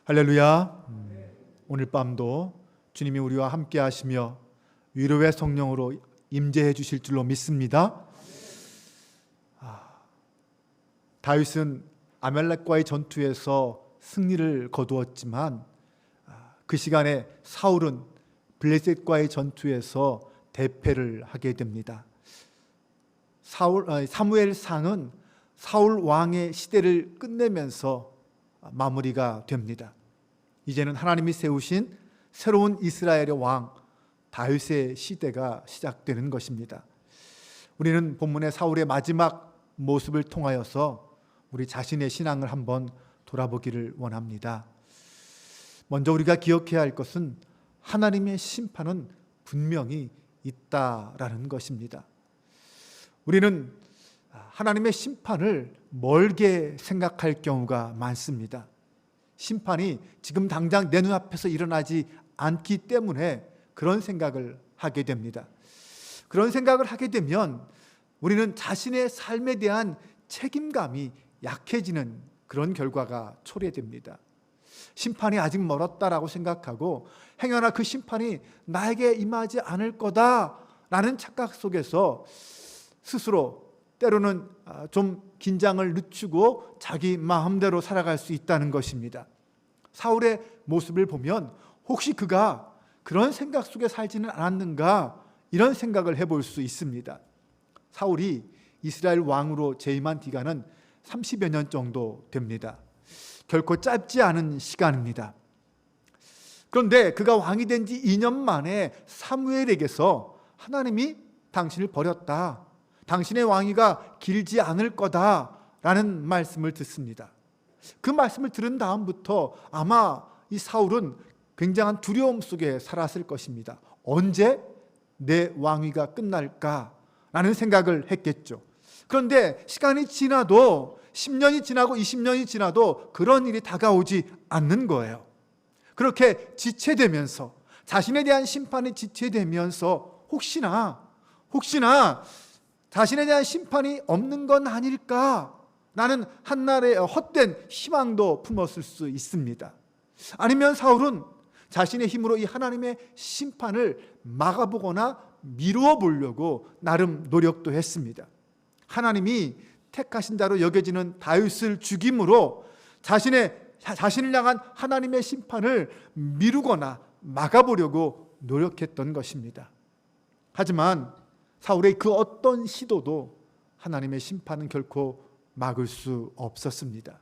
할렐루야. 오늘 밤도 주님이 우리와 함께 하시며 위로의 성령으로 임재해 주실 줄로 믿습니다. 다윗은 아말렉과의 전투에서 승리를 거두었지만 그 시간에 사울은 블레셋과의 전투에서 대패를 하게 됩니다. 사무엘상은 사울 왕의 시대를 끝내면서 마무리가 됩니다. 이제는 하나님이 세우신 새로운 이스라엘의 왕 다윗의 시대가 시작되는 것입니다. 우리는 본문의 사울의 마지막 모습을 통하여서 우리 자신의 신앙을 한번 돌아보기를 원합니다. 먼저 우리가 기억해야 할 것은 하나님의 심판은 분명히 있다라는 것입니다. 우리는 하나님의 심판을 멀게 생각할 경우가 많습니다. 심판이 지금 당장 내 눈앞에서 일어나지 않기 때문에 그런 생각을 하게 됩니다. 그런 생각을 하게 되면 우리는 자신의 삶에 대한 책임감이 약해지는 그런 결과가 초래됩니다. 심판이 아직 멀었다라고 생각하고 행여나 그 심판이 나에게 임하지 않을 거다라는 착각 속에서 스스로 때로는 좀 긴장을 늦추고 자기 마음대로 살아갈 수 있다는 것입니다. 사울의 모습을 보면 혹시 그가 그런 생각 속에 살지는 않았는가 이런 생각을 해볼 수 있습니다. 사울이 이스라엘 왕으로 재임한 기간은 30여 년 정도 됩니다. 결코 짧지 않은 시간입니다. 그런데 그가 왕이 된 지 2년 만에 사무엘에게서 하나님이 당신을 버렸다, 당신의 왕위가 길지 않을 거다라는 말씀을 듣습니다. 그 말씀을 들은 다음부터 아마 이 사울은 굉장한 두려움 속에 살았을 것입니다. 언제 내 왕위가 끝날까라는 생각을 했겠죠. 그런데 시간이 지나도 10년이 지나고 20년이 지나도 그런 일이 다가오지 않는 거예요. 그렇게 지체되면서 자신에 대한 심판이 지체되면서 혹시나 자신에 대한 심판이 없는 건 아닐까라는 한날의 헛된 희망도 품었을 수 있습니다. 아니면 사울은 자신의 힘으로 이 하나님의 심판을 막아보거나 미루어 보려고 나름 노력도 했습니다. 하나님이 택하신 자로 여겨지는 다윗을 죽임으로 자신을 향한 하나님의 심판을 미루거나 막아보려고 노력했던 것입니다. 하지만 사울의 그 어떤 시도도 하나님의 심판은 결코 막을 수 없었습니다.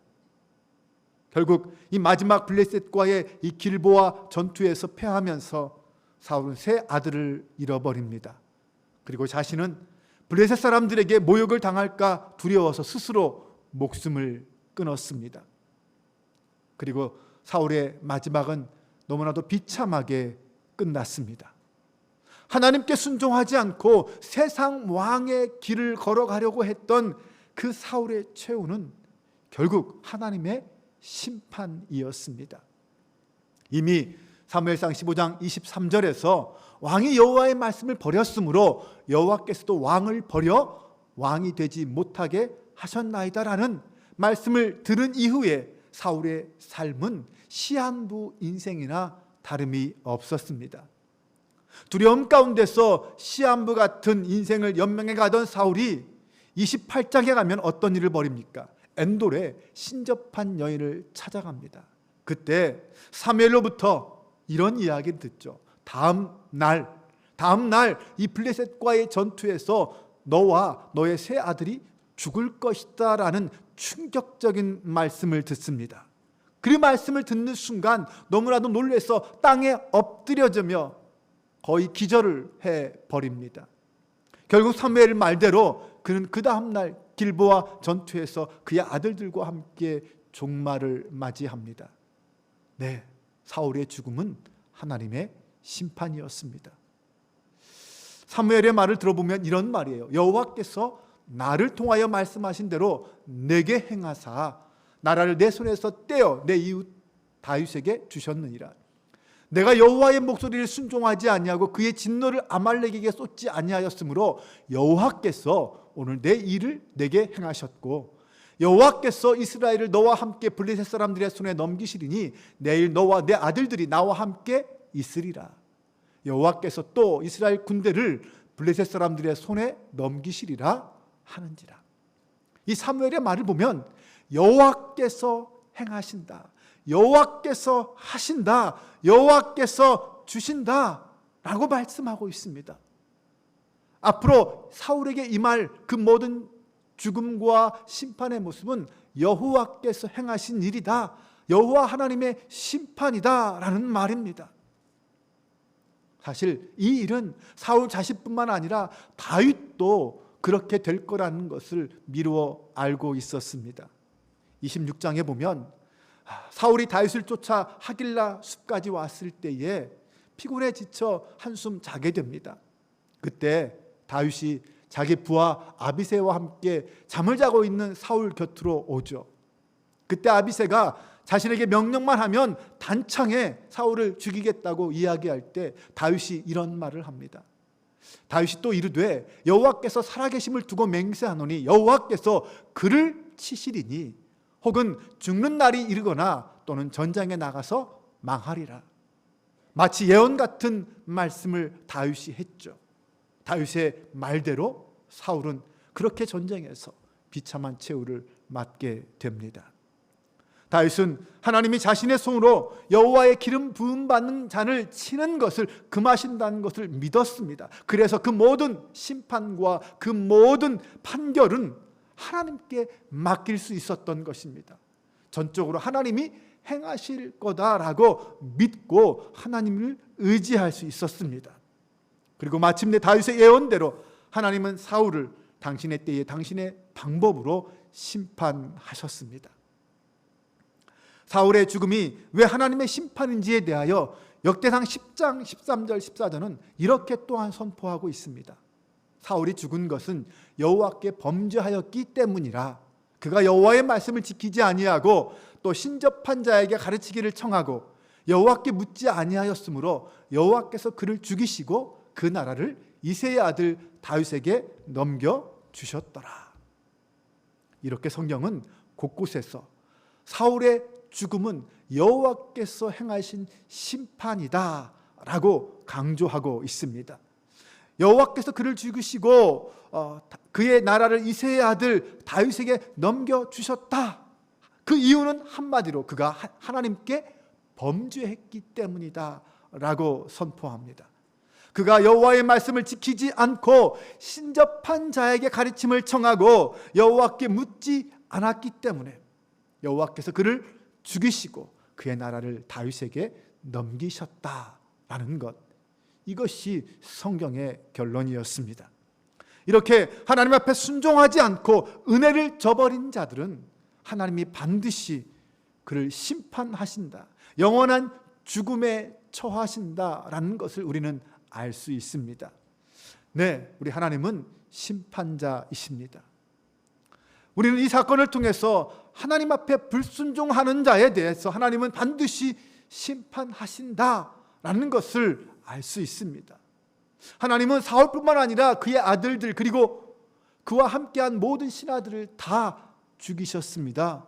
결국 이 마지막 블레셋과의 이 길보아 전투에서 패하면서 사울은 세 아들을 잃어버립니다. 그리고 자신은 블레셋 사람들에게 모욕을 당할까 두려워서 스스로 목숨을 끊었습니다. 그리고 사울의 마지막은 너무나도 비참하게 끝났습니다. 하나님께 순종하지 않고 세상 왕의 길을 걸어가려고 했던 그 사울의 최후는 결국 하나님의 심판이었습니다. 이미 사무엘상 15장 23절에서 왕이 여호와의 말씀을 버렸으므로 여호와께서도 왕을 버려 왕이 되지 못하게 하셨나이다라는 말씀을 들은 이후에 사울의 삶은 시한부 인생이나 다름이 없었습니다. 두려움 가운데서 시한부 같은 인생을 연명해 가던 사울이 28장에 가면 어떤 일을 벌입니까? 엔돌에 신접한 여인을 찾아갑니다. 그때 사무엘로부터 이런 이야기를 듣죠. 다음 날 이 블레셋과의 전투에서 너와 너의 세 아들이 죽을 것이다 라는 충격적인 말씀을 듣습니다. 그 말씀을 듣는 순간 너무나도 놀라서 땅에 엎드려지며 거의 기절을 해버립니다. 결국 사무엘 말대로 그는 그 다음날 길보아 전투에서 그의 아들들과 함께 종말을 맞이합니다. 네, 사울의 죽음은 하나님의 심판이었습니다. 사무엘의 말을 들어보면 이런 말이에요. 여호와께서 나를 통하여 말씀하신 대로 내게 행하사 나라를 내 손에서 떼어 내 이웃 다윗에게 주셨느니라. 내가 여호와의 목소리를 순종하지 아니하고 그의 진노를 아말렉에게 쏟지 아니하였으므로 여호와께서 오늘 내 일을 내게 행하셨고 여호와께서 이스라엘을 너와 함께 블레셋 사람들의 손에 넘기시리니 내일 너와 내 아들들이 나와 함께 있으리라. 여호와께서 또 이스라엘 군대를 블레셋 사람들의 손에 넘기시리라 하는지라. 이 사무엘의 말을 보면 여호와께서 행하신다, 여호와께서 하신다, 여호와께서 주신다 라고 말씀하고 있습니다. 앞으로 사울에게 임할 그 모든 죽음과 심판의 모습은 여호와께서 행하신 일이다, 여호와 하나님의 심판이다 라는 말입니다. 사실 이 일은 사울 자신뿐만 아니라 다윗도 그렇게 될 거라는 것을 미루어 알고 있었습니다. 26장에 보면 사울이 다윗을 쫓아 하길라 숲까지 왔을 때에 피곤에 지쳐 한숨 자게 됩니다. 그때 다윗이 자기 부하 아비새와 함께 잠을 자고 있는 사울 곁으로 오죠. 그때 아비새가 자신에게 명령만 하면 단창에 사울을 죽이겠다고 이야기할 때 다윗이 이런 말을 합니다. 다윗이 또 이르되 여호와께서 살아계심을 두고 맹세하노니 여호와께서 그를 치시리니 혹은 죽는 날이 이르거나 또는 전장에 나가서 망하리라. 마치 예언 같은 말씀을 다윗이 했죠. 다윗의 말대로 사울은 그렇게 전쟁에서 비참한 최후를 맞게 됩니다. 다윗은 하나님이 자신의 손으로 여호와의 기름 부음 받는 잔을 치는 것을 금하신다는 것을 믿었습니다. 그래서 그 모든 심판과 그 모든 판결은 하나님께 맡길 수 있었던 것입니다. 전적으로 하나님이 행하실 거다라고 믿고 하나님을 의지할 수 있었습니다. 그리고 마침내 다윗의 예언대로 하나님은 사울을 당신의 때에 당신의 방법으로 심판하셨습니다. 사울의 죽음이 왜 하나님의 심판인지에 대하여 역대상 10장 13절 14절은 이렇게 또한 선포하고 있습니다. 사울이 죽은 것은 여호와께 범죄하였기 때문이라. 그가 여호와의 말씀을 지키지 아니하고 또 신접한 자에게 가르치기를 청하고 여호와께 묻지 아니하였으므로 여호와께서 그를 죽이시고 그 나라를 이새의 아들 다윗에게 넘겨주셨더라. 이렇게 성경은 곳곳에서 사울의 죽음은 여호와께서 행하신 심판이다 라고 강조하고 있습니다. 여호와께서 그를 죽이시고 그의 나라를 이새의 아들 다윗에게 넘겨주셨다. 그 이유는 한마디로 그가 하나님께 범죄했기 때문이다 라고 선포합니다. 그가 여호와의 말씀을 지키지 않고 신접한 자에게 가르침을 청하고 여호와께 묻지 않았기 때문에 여호와께서 그를 죽이시고 그의 나라를 다윗에게 넘기셨다라는 것, 이것이 성경의 결론이었습니다. 이렇게 하나님 앞에 순종하지 않고 은혜를 저버린 자들은 하나님이 반드시 그를 심판하신다, 영원한 죽음에 처하신다라는 것을 우리는 알 수 있습니다. 네, 우리 하나님은 심판자이십니다. 우리는 이 사건을 통해서 하나님 앞에 불순종하는 자에 대해서 하나님은 반드시 심판하신다라는 것을 알 수 있습니다. 하나님은 사울뿐만 아니라 그의 아들들 그리고 그와 함께한 모든 신하들을 다 죽이셨습니다.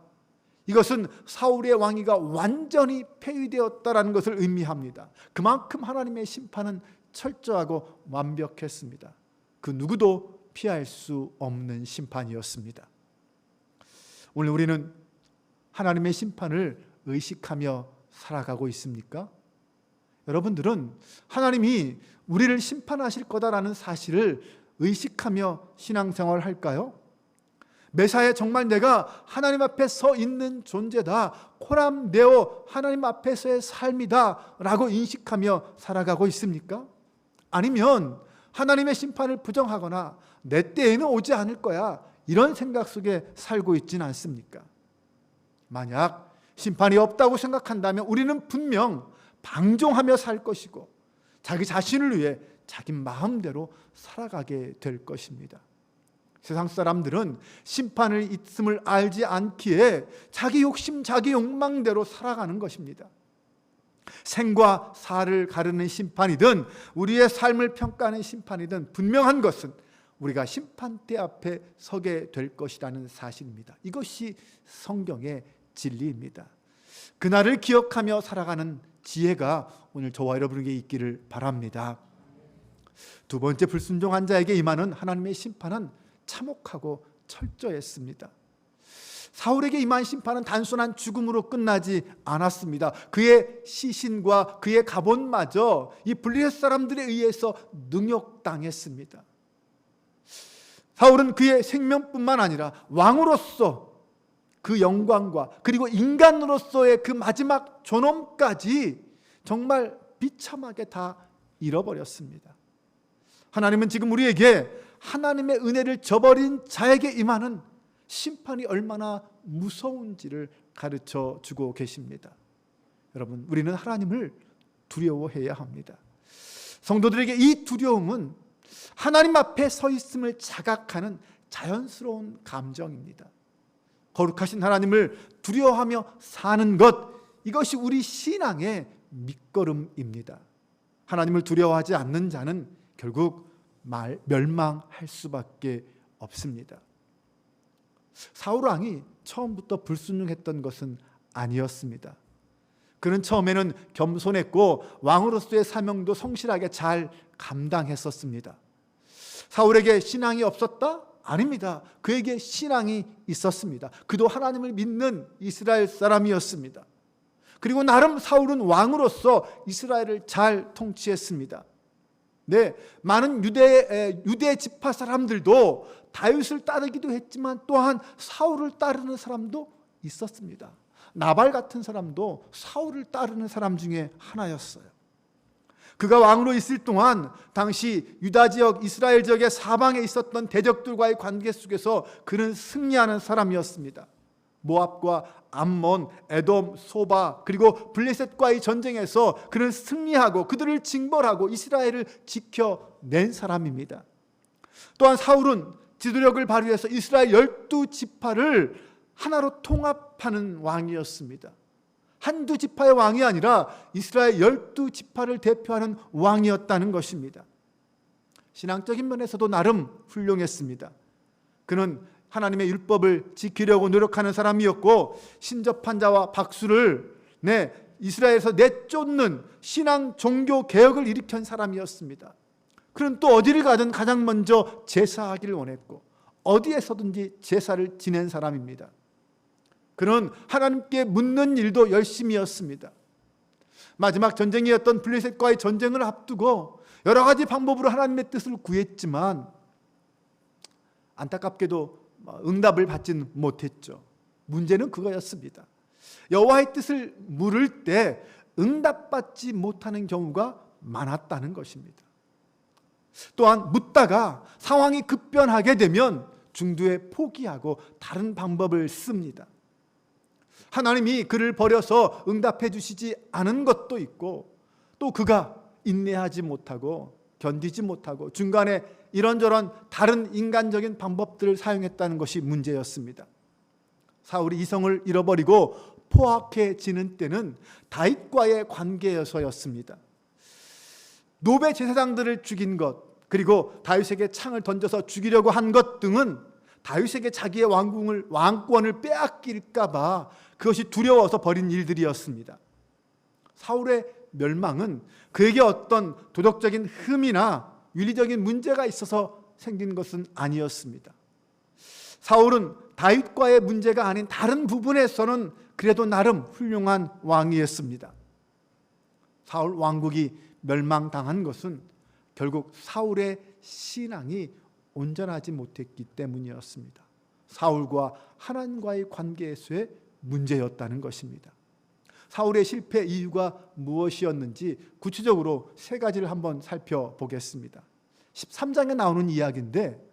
이것은 사울의 왕위가 완전히 폐위되었다라는 것을 의미합니다. 그만큼 하나님의 심판은 철저하고 완벽했습니다. 그 누구도 피할 수 없는 심판이었습니다. 오늘 우리는 하나님의 심판을 의식하며 살아가고 있습니까? 여러분들은 하나님이 우리를 심판하실 거다라는 사실을 의식하며 신앙생활을 할까요? 매사에 정말 내가 하나님 앞에 서 있는 존재다, 코람되어 하나님 앞에서의 삶이다 라고 인식하며 살아가고 있습니까? 아니면 하나님의 심판을 부정하거나 내 때에는 오지 않을 거야, 이런 생각 속에 살고 있지는 않습니까? 만약 심판이 없다고 생각한다면 우리는 분명 방종하며 살 것이고 자기 자신을 위해 자기 마음대로 살아가게 될 것입니다. 세상 사람들은 심판을 있음을 알지 않기에 자기 욕심, 자기 욕망대로 살아가는 것입니다. 생과 사를 가르는 심판이든 우리의 삶을 평가하는 심판이든 분명한 것은 우리가 심판대 앞에 서게 될 것이라는 사실입니다. 이것이 성경의 진리입니다. 그날을 기억하며 살아가는 지혜가 오늘 저와 여러분에게 있기를 바랍니다. 두 번째, 불순종한 자에게 임하는 하나님의 심판은 참혹하고 철저했습니다. 사울에게 임한 심판은 단순한 죽음으로 끝나지 않았습니다. 그의 시신과 그의 갑옷마저 이 블레셋 사람들에 의해서 능욕당했습니다. 사울은 그의 생명뿐만 아니라 왕으로서 그 영광과 그리고 인간으로서의 그 마지막 존엄까지 정말 비참하게 다 잃어버렸습니다. 하나님은 지금 우리에게 하나님의 은혜를 저버린 자에게 임하는 심판이 얼마나 무서운지를 가르쳐 주고 계십니다. 여러분, 우리는 하나님을 두려워해야 합니다. 성도들에게 이 두려움은 하나님 앞에 서 있음을 자각하는 자연스러운 감정입니다. 거룩하신 하나님을 두려워하며 사는 것, 이것이 우리 신앙의 밑거름입니다. 하나님을 두려워하지 않는 자는 결국 멸망할 수밖에 없습니다. 사울 왕이 처음부터 불순종했던 것은 아니었습니다. 그는 처음에는 겸손했고 왕으로서의 사명도 성실하게 잘 감당했었습니다. 사울에게 신앙이 없었다? 아닙니다. 그에게 신앙이 있었습니다. 그도 하나님을 믿는 이스라엘 사람이었습니다. 그리고 나름 사울은 왕으로서 이스라엘을 잘 통치했습니다. 네, 많은 유대 지파 사람들도 다윗을 따르기도 했지만 또한 사울을 따르는 사람도 있었습니다. 나발 같은 사람도 사울을 따르는 사람 중에 하나였어요. 그가 왕으로 있을 동안 당시 유다 지역, 이스라엘 지역의 사방에 있었던 대적들과의 관계 속에서 그는 승리하는 사람이었습니다. 모압과 암몬, 에돔, 소바 그리고 블레셋과의 전쟁에서 그는 승리하고 그들을 징벌하고 이스라엘을 지켜낸 사람입니다. 또한 사울은 지도력을 발휘해서 이스라엘 12지파를 하나로 통합하는 왕이었습니다. 한두 지파의 왕이 아니라 이스라엘 12지파를 대표하는 왕이었다는 것입니다. 신앙적인 면에서도 나름 훌륭했습니다. 그는 하나님의 율법을 지키려고 노력하는 사람이었고 신접한 자와 박수를 이스라엘에서 내쫓는 신앙 종교 개혁을 일으킨 사람이었습니다. 그는 또 어디를 가든 가장 먼저 제사하기를 원했고 어디에서든지 제사를 지낸 사람입니다. 그는 하나님께 묻는 일도 열심히 했습니다. 마지막 전쟁이었던 블레셋과의 전쟁을 앞두고 여러 가지 방법으로 하나님의 뜻을 구했지만 안타깝게도 응답을 받지는 못했죠. 문제는 그거였습니다. 여호와의 뜻을 물을 때 응답받지 못하는 경우가 많았다는 것입니다. 또한 묻다가 상황이 급변하게 되면 중도에 포기하고 다른 방법을 씁니다. 하나님이 그를 버려서 응답해 주시지 않은 것도 있고 또 그가 인내하지 못하고 견디지 못하고 중간에 이런저런 다른 인간적인 방법들을 사용했다는 것이 문제였습니다. 사울이 이성을 잃어버리고 포악해지는 때는 다윗과의 관계여서였습니다. 노베 제사장들을 죽인 것 그리고 다윗에게 창을 던져서 죽이려고 한 것 등은 다윗에게 자기의 왕권을 빼앗길까 봐 그것이 두려워서 벌인 일들이었습니다. 사울의 멸망은 그에게 어떤 도덕적인 흠이나 윤리적인 문제가 있어서 생긴 것은 아니었습니다. 사울은 다윗과의 문제가 아닌 다른 부분에서는 그래도 나름 훌륭한 왕이었습니다. 사울 왕국이 멸망당한 것은 결국 사울의 신앙이 온전하지 못했기 때문이었습니다. 사울과 하나님과의 관계에서의 문제였다는 것입니다. 사울의 실패 이유가 무엇이었는지 구체적으로 세 가지를 한번 살펴보겠습니다. 13장에 나오는 이야기인데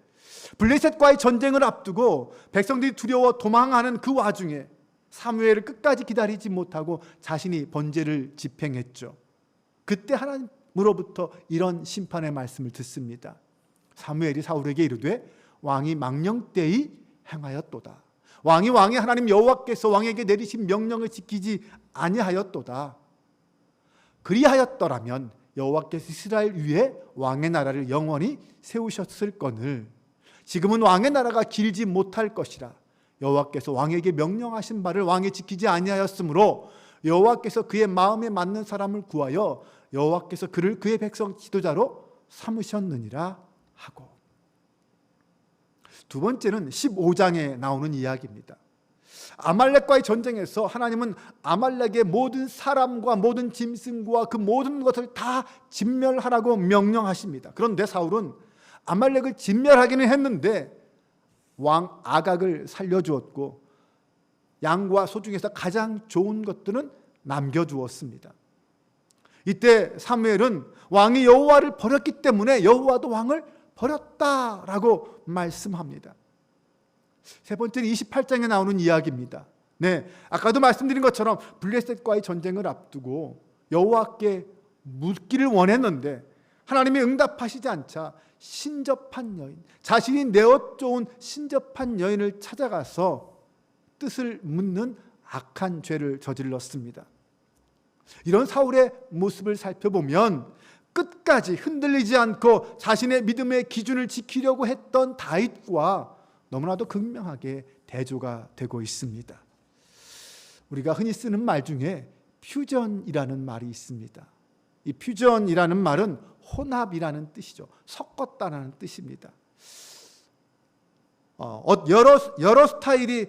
블레셋과의 전쟁을 앞두고 백성들이 두려워 도망하는 그 와중에 사무엘을 끝까지 기다리지 못하고 자신이 번제를 집행했죠. 그때 하나님으로부터 이런 심판의 말씀을 듣습니다. 사무엘이 사울에게 이르되 왕이 망령되이 행하였도다. 왕이 하나님 여호와께서 왕에게 내리신 명령을 지키지 아니하였도다. 그리하였더라면 여호와께서 이스라엘 위에 왕의 나라를 영원히 세우셨을거늘 지금은 왕의 나라가 길지 못할 것이라. 여호와께서 왕에게 명령하신 바를 왕이 지키지 아니하였으므로 여호와께서 그의 마음에 맞는 사람을 구하여 여호와께서 그를 그의 백성 지도자로 삼으셨느니라 하고. 두 번째는 15장에 나오는 이야기입니다. 아말렉과의 전쟁에서 하나님은 아말렉의 모든 사람과 모든 짐승과 그 모든 것을 다 진멸하라고 명령하십니다. 그런데 사울은 아말렉을 진멸하기는 했는데 왕 아각을 살려주었고 양과 소 중에서 가장 좋은 것들은 남겨주었습니다. 이때 사무엘은 왕이 여호와를 버렸기 때문에 여호와도 왕을 버렸다라고 말씀합니다. 세 번째는 28장에 나오는 이야기입니다. 아까도 말씀드린 것처럼 블레셋과의 전쟁을 앞두고 여호와께 묻기를 원했는데 하나님이 응답하시지 않자 신접한 여인, 자신이 내어쫓은 신접한 여인을 찾아가서 뜻을 묻는 악한 죄를 저질렀습니다. 이런 사울의 모습을 살펴보면 끝까지 흔들리지 않고 자신의 믿음의 기준을 지키려고 했던 다윗과 너무나도 극명하게 대조가 되고 있습니다. 우리가 흔히 쓰는 말 중에 퓨전이라는 말이 있습니다. 이 퓨전이라는 말은 혼합이라는 뜻이죠. 섞었다는 뜻입니다. 여러 스타일이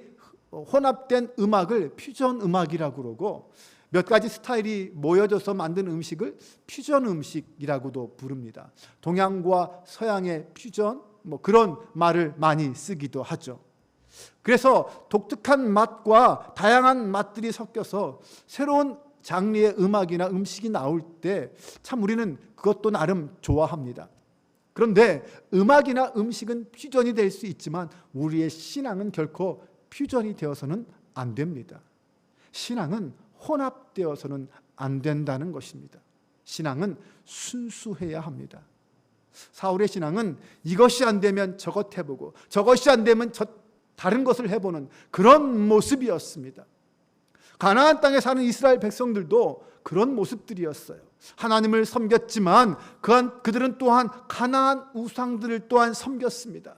혼합된 음악을 퓨전 음악이라고 그러고 몇 가지 스타일이 모여져서 만든 음식을 퓨전 음식이라고도 부릅니다. 동양과 서양의 퓨전, 그런 말을 많이 쓰기도 하죠. 그래서 독특한 맛과 다양한 맛들이 섞여서 새로운 장르의 음악이나 음식이 나올 때 참 우리는 그것도 나름 좋아합니다. 그런데 음악이나 음식은 퓨전이 될 수 있지만 우리의 신앙은 결코 퓨전이 되어서는 안 됩니다. 신앙은 혼합되어서는 안 된다는 것입니다. 신앙은 순수해야 합니다. 사울의 신앙은 이것이 안 되면 저것 해보고 저것이 안 되면 다른 것을 해보는 그런 모습이었습니다. 가나안 땅에 사는 이스라엘 백성들도 그런 모습들이었어요. 하나님을 섬겼지만 그들은 또한 가나안 우상들을 또한 섬겼습니다.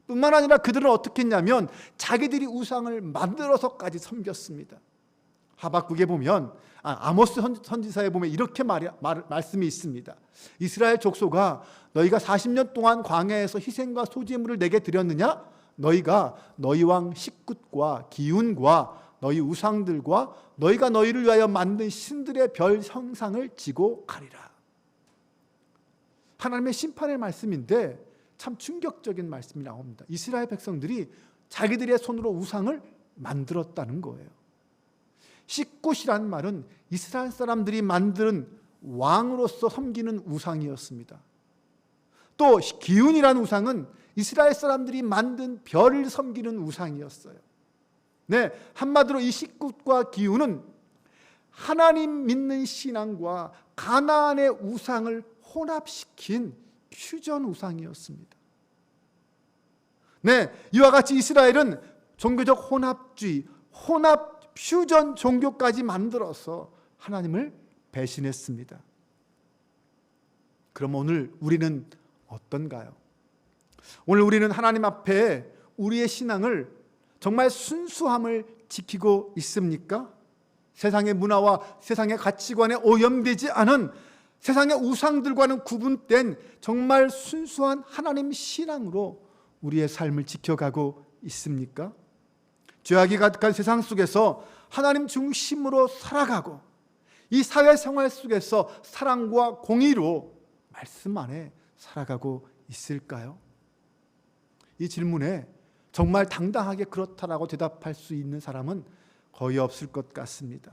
뿐만 아니라 그들은 어떻게 했냐면 자기들이 우상을 만들어서까지 섬겼습니다. 하박국에 보면 아모스 선지서에 보면 이렇게 말씀이 있습니다. 이스라엘 족속아, 너희가 40년 동안 광야에서 희생과 소제물을 내게 드렸느냐? 너희가 너희 왕 식굿과 기운과 너희 우상들과 너희가 너희를 위하여 만든 신들의 별 형상을 지고 가리라. 하나님의 심판의 말씀인데 참 충격적인 말씀이 나옵니다. 이스라엘 백성들이 자기들의 손으로 우상을 만들었다는 거예요. 식굿이라는 말은 이스라엘 사람들이 만든 왕으로서 섬기는 우상이었습니다. 또 기운이라는 우상은 이스라엘 사람들이 만든 별을 섬기는 우상이었어요. 한마디로 이 식굿과 기운은 하나님 믿는 신앙과 가나안의 우상을 혼합시킨 퓨전 우상이었습니다. 이와 같이 이스라엘은 종교적 혼합주의, 혼합 퓨전 종교까지 만들어서 하나님을 배신했습니다. 그럼 오늘 우리는 어떤가요? 오늘 우리는 하나님 앞에 우리의 신앙을 정말 순수함을 지키고 있습니까? 세상의 문화와 세상의 가치관에 오염되지 않은 세상의 우상들과는 구분된 정말 순수한 하나님 신앙으로 우리의 삶을 지켜가고 있습니까? 죄악이 가득한 세상 속에서 하나님 중심으로 살아가고 이 사회생활 속에서 사랑과 공의로 말씀 안에 살아가고 있을까요? 이 질문에 정말 당당하게 그렇다라고 대답할 수 있는 사람은 거의 없을 것 같습니다.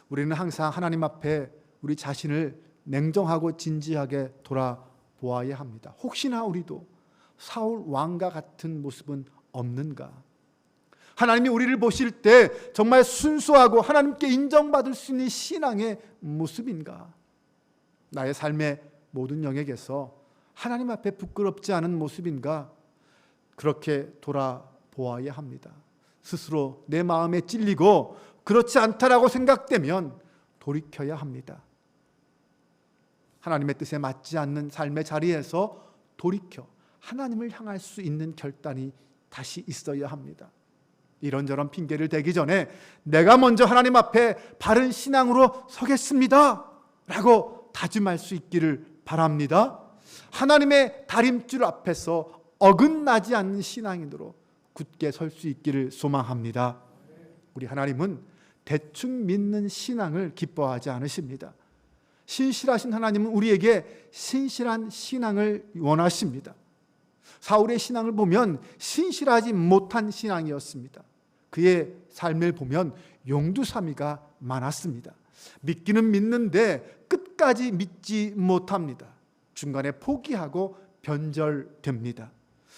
우리는 항상 하나님 앞에 우리 자신을 냉정하고 진지하게 돌아보아야 합니다. 혹시나 우리도 사울 왕과 같은 모습은 없는가? 하나님이 우리를 보실 때 정말 순수하고 하나님께 인정받을 수 있는 신앙의 모습인가? 나의 삶의 모든 영역에서 하나님 앞에 부끄럽지 않은 모습인가? 그렇게 돌아보아야 합니다. 스스로 내 마음에 찔리고 그렇지 않다라고 생각되면 돌이켜야 합니다. 하나님의 뜻에 맞지 않는 삶의 자리에서 돌이켜 하나님을 향할 수 있는 결단이 다시 있어야 합니다. 이런저런 핑계를 대기 전에 내가 먼저 하나님 앞에 바른 신앙으로 서겠습니다 라고 다짐할 수 있기를 바랍니다. 하나님의 다림줄 앞에서 어긋나지 않는 신앙인으로 굳게 설 수 있기를 소망합니다. 우리 하나님은 대충 믿는 신앙을 기뻐하지 않으십니다. 신실하신 하나님은 우리에게 신실한 신앙을 원하십니다. 사울의 신앙을 보면 신실하지 못한 신앙이었습니다. 그의 삶을 보면 용두사미가 많았습니다. 믿기는 믿는데 끝까지 믿지 못합니다. 중간에 포기하고 변절됩니다.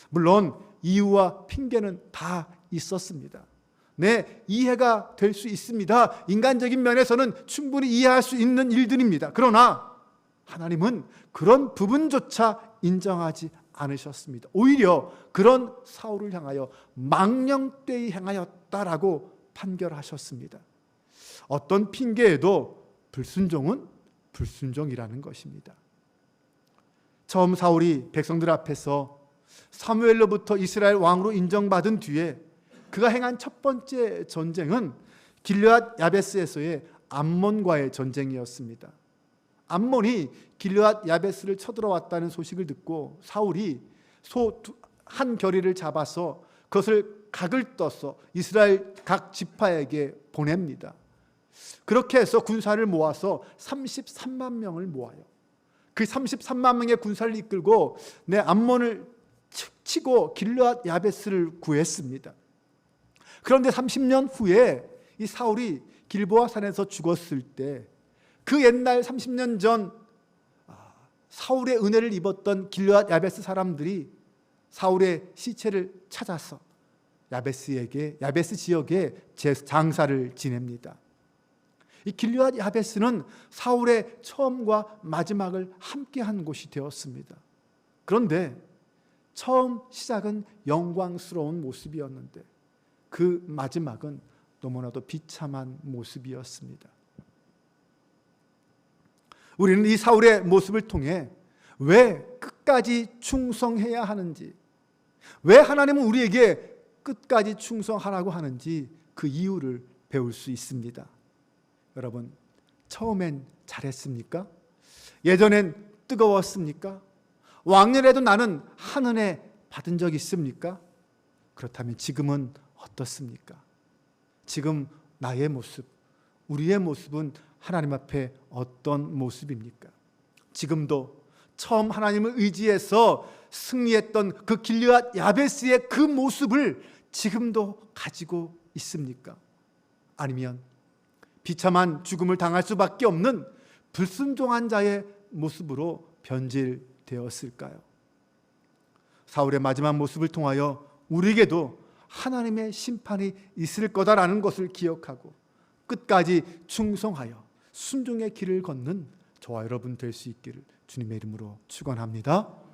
물론 이유와 핑계는 다 있었습니다. 네, 이해가 될 수 있습니다. 인간적인 면에서는 충분히 이해할 수 있는 일들입니다. 그러나 하나님은 그런 부분조차 인정하지 않으셨습니다. 오히려 그런 사울을 향하여 망령되이 행하였다라고 판결하셨습니다. 어떤 핑계에도 불순종은 불순종이라는 것입니다. 처음 사울이 백성들 앞에서 사무엘로부터 이스라엘 왕으로 인정받은 뒤에 그가 행한 첫 번째 전쟁은 길르앗 야베스에서의 암몬과의 전쟁이었습니다. 암몬이 길르앗 야베스를 쳐들어왔다는 소식을 듣고 사울이 소 한 겨리를 잡아서 그것을 각을 떠서 이스라엘 각 지파에게 보냅니다. 그렇게 해서 군사를 모아서 33만 명을 모아요. 그 33만 명의 군사를 이끌고 암몬을 치고 길르앗 야베스를 구했습니다. 그런데 30년 후에 이 사울이 길보아 산에서 죽었을 때 그 옛날 30년 전 사울의 은혜를 입었던 길르앗 야베스 사람들이 사울의 시체를 찾아서 야베스 지역에 장사를 지냅니다. 이 길르앗 야베스는 사울의 처음과 마지막을 함께한 곳이 되었습니다. 그런데 처음 시작은 영광스러운 모습이었는데 그 마지막은 너무나도 비참한 모습이었습니다. 우리는 이 사울의 모습을 통해 왜 끝까지 충성해야 하는지, 왜 하나님은 우리에게 끝까지 충성하라고 하는지 그 이유를 배울 수 있습니다. 여러분, 처음엔 잘했습니까? 예전엔 뜨거웠습니까? 왕년에도 나는 한은혜 받은 적 있습니까? 그렇다면 지금은 어떻습니까? 지금 나의 모습, 우리의 모습은 하나님 앞에 어떤 모습입니까? 지금도 처음 하나님을 의지해서 승리했던 그 길르앗 야베스의 그 모습을 지금도 가지고 있습니까? 아니면 비참한 죽음을 당할 수밖에 없는 불순종한 자의 모습으로 변질되었을까요? 사울의 마지막 모습을 통하여 우리에게도 하나님의 심판이 있을 거다라는 것을 기억하고 끝까지 충성하여 순종의 길을 걷는 저와 여러분 될 수 있기를 주님의 이름으로 축원합니다.